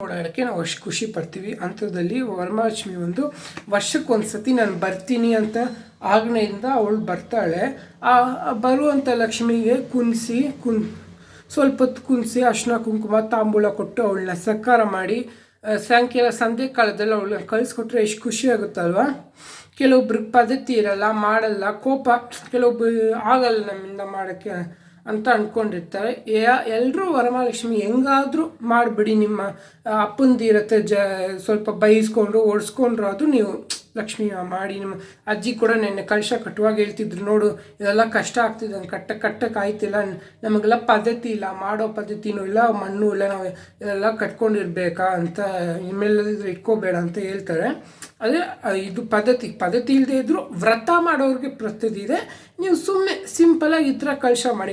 ಓಡಾಡೋಕ್ಕೆ ನಾವು ಅಷ್ಟು ಖುಷಿ ಪಡ್ತೀವಿ. ಅಂಥದ್ದಲ್ಲಿ ವರಮಹಾಲಕ್ಷ್ಮಿ ಒಂದು ವರ್ಷಕ್ಕೊಂದು ಸತಿ ನಾನು ಬರ್ತೀನಿ ಅಂತ ಆಜ್ಞೆಯಿಂದ ಅವಳು ಬರ್ತಾಳೆ. ಆ ಬರುವಂಥ ಲಕ್ಷ್ಮಿಗೆ ಸ್ವಲ್ಪ ಹೊತ್ತು ಕುಣಿಸಿ ಅರ್ಶಿನ ಕುಂಕುಮ ತಾಂಬೂಲ ಕೊಟ್ಟು ಅವಳನ್ನ ಸತ್ಕಾರ ಮಾಡಿ ಸಾಯಂಕಾಲ ಸಂಧ್ಯೆ ಕಾಲದಲ್ಲಿ ಅವಳನ್ನ ಕಳಿಸ್ಕೊಟ್ರೆ ಎಷ್ಟು ಖುಷಿ ಆಗುತ್ತಲ್ವ. ಕೆಲವೊಬ್ರಿಗೆ ಪದ್ಧತಿ ಇರಲ್ಲ, ಮಾಡಲ್ಲ, ಕೋಪ ಕೆಲವೊಬ್ರು ಆಗಲ್ಲ ನಮ್ಮಿಂದ ಮಾಡೋಕ್ಕೆ ಅಂತ ಅಂದ್ಕೊಂಡಿರ್ತಾರೆ. ಎಲ್ಲರೂ ವರಮಹಾಲಕ್ಷ್ಮಿ ಹೆಂಗಾದರೂ ಮಾಡಿಬಿಡಿ, ನಿಮ್ಮ ಅಪ್ಪಂದಿರತ್ತೆ ಸ್ವಲ್ಪ ಬೈಸ್ಕೊಂಡು ಓಡಿಸ್ಕೊಂಡ್ರು ಅದು ನೀವು ಲಕ್ಷ್ಮಿ ಮಾಡಿ. ನಿಮ್ಮ ಅಜ್ಜಿ ಕೂಡ ನೆನ್ನೆ ಕಳಶ ಕಟ್ಟುವಾಗ ಹೇಳ್ತಿದ್ರು, ನೋಡು ಇದೆಲ್ಲ ಕಷ್ಟ ಆಗ್ತಿದೆ, ಕಟ್ಟಕ್ಕೆ ಆಯ್ತಿಲ್ಲ, ನಮಗೆಲ್ಲ ಪದ್ಧತಿ ಇಲ್ಲ, ಮಾಡೋ ಪದ್ಧತಿನೂ ಇಲ್ಲ, ಮಣ್ಣು ಇಲ್ಲ, ನಾವು ಇದೆಲ್ಲ ಕಟ್ಕೊಂಡಿರ್ಬೇಕಾ ಅಂತ, ಇನ್ಮೇಲೆ ಇಟ್ಕೋಬೇಡ ಅಂತ ಹೇಳ್ತಾರೆ. ಅದೇ ಇದು ಪದ್ಧತಿ ಇಲ್ಲದೆ ಇದ್ದರೂ ವ್ರತ ಮಾಡೋರಿಗೆ ಪದ್ಧತಿ ಇದೆ. ನೀವು ಸುಮ್ಮನೆ ಸಿಂಪಲಾಗಿ ಈ ಥರ ಕಳಶ ಮಾಡಿ,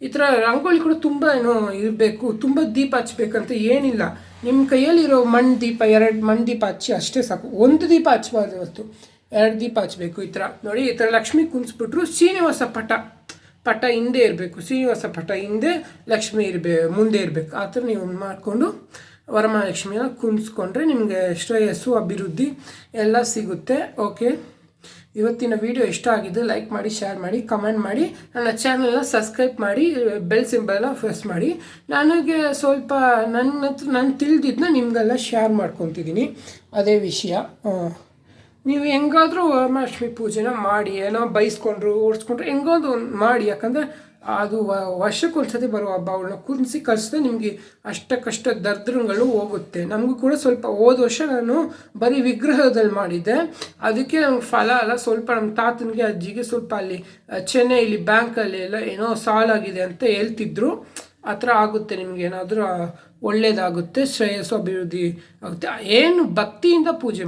ಈ ಥರ ರಂಗೋಲಿ ಕೂಡ ತುಂಬ ಏನೋ ಇರಬೇಕು, ತುಂಬ ದೀಪ ಹಚ್ಬೇಕಂತ ಏನಿಲ್ಲ. ನಿಮ್ಮ ಕೈಯಲ್ಲಿರೋ ಮಣ್ಣು ದೀಪ 2 ಮಣ್ಣು ದೀಪ ಹಚ್ಚಿ ಅಷ್ಟೇ ಸಾಕು. 1 ದೀಪ ಹಚ್ಬಾರ್ದು, ಇವತ್ತು 2 ದೀಪ ಹಚ್ಚಬೇಕು. ಈ ಥರ ನೋಡಿ, ಈ ಥರ ಲಕ್ಷ್ಮಿ ಕುಣಿಸ್ಬಿಟ್ರು ಶ್ರೀನಿವಾಸ ಪಟ ಹಿಂದೆ ಇರಬೇಕು, ಶ್ರೀನಿವಾಸ ಪಟ ಹಿಂದೆ ಲಕ್ಷ್ಮಿ ಮುಂದೆ ಇರಬೇಕು. ಆ ಥರ ನೀವು ಮಾಡಿಕೊಂಡು ವರಮಹಾಲಕ್ಷ್ಮಿನ ಕುಣಿಸ್ಕೊಂಡ್ರೆ ನಿಮಗೆ ಶ್ರೇಯಸ್ಸು ಅಭಿವೃದ್ಧಿ ಎಲ್ಲ ಸಿಗುತ್ತೆ. ಓಕೆ, ಇವತ್ತಿನ ವಿಡಿಯೋ ಇಷ್ಟ ಆಗಿದೆ, ಲೈಕ್ ಮಾಡಿ, ಶೇರ್ ಮಾಡಿ, ಕಮೆಂಟ್ ಮಾಡಿ, ನನ್ನ ಚಾನಲ್ನ ಸಬ್ಸ್ಕ್ರೈಬ್ ಮಾಡಿ, ಬೆಲ್ ಸಿಂಬಲ್ನ ಪ್ರೆಸ್ ಮಾಡಿ. ನನಗೆ ಸ್ವಲ್ಪ ನಾನು ತಿಳಿದಿದ್ದನ್ನ ನಿಮಗೆಲ್ಲ ಶೇರ್ ಮಾಡ್ಕೊತಿದ್ದೀನಿ. ಅದೇ ವಿಷಯ, ನೀವು ಹೆಂಗಾದರೂ ವರಮಹಾಲಕ್ಷ್ಮಿ ಪೂಜೆನ ಮಾಡಿ, ಏನೋ ಬೈಸ್ಕೊಂಡ್ರು ಓಡಿಸ್ಕೊಂಡ್ರು ಹೆಂಗಾದ್ರು ಒಂದು ಮಾಡಿ. ಯಾಕಂದರೆ ಅದು ವರ್ಷಕ್ಕೊಂದ್ಸತಿ ಬರೋ ಹಬ್ಬ. ಅವಳನ್ನ ಕುದಿಸಿ ಕಳಿಸಿದ್ರೆ ನಿಮಗೆ ಅಷ್ಟಕ್ಕಷ್ಟ ದರ್ದ್ರಗಳು ಹೋಗುತ್ತೆ. ನಮಗೂ ಕೂಡ ಸ್ವಲ್ಪ ಹೋದ ವರ್ಷ ನಾನು ಬರೀ ವಿಗ್ರಹದಲ್ಲಿ ಮಾಡಿದ್ದೆ, ಅದಕ್ಕೆ ನಮ್ಗೆ ಫಲ ಅಲ್ಲ, ಸ್ವಲ್ಪ ನಮ್ಮ ತಾತನಿಗೆ ಅಜ್ಜಿಗೆ ಸ್ವಲ್ಪ ಅಲ್ಲಿ ಚೆನ್ನೈಲಿ ಬ್ಯಾಂಕಲ್ಲಿ ಎಲ್ಲ ಏನೋ ಸಾಲಾಗಿದೆ ಅಂತ ಹೇಳ್ತಿದ್ರು. ಆ ಥರ ಆಗುತ್ತೆ, ನಿಮ್ಗೆ ಏನಾದರೂ ಒಳ್ಳೆಯದಾಗುತ್ತೆ, ಶ್ರೇಯಸ್ಸು ಅಭಿವೃದ್ಧಿ ಆಗುತ್ತೆ. ಏನು ಭಕ್ತಿಯಿಂದ ಪೂಜೆ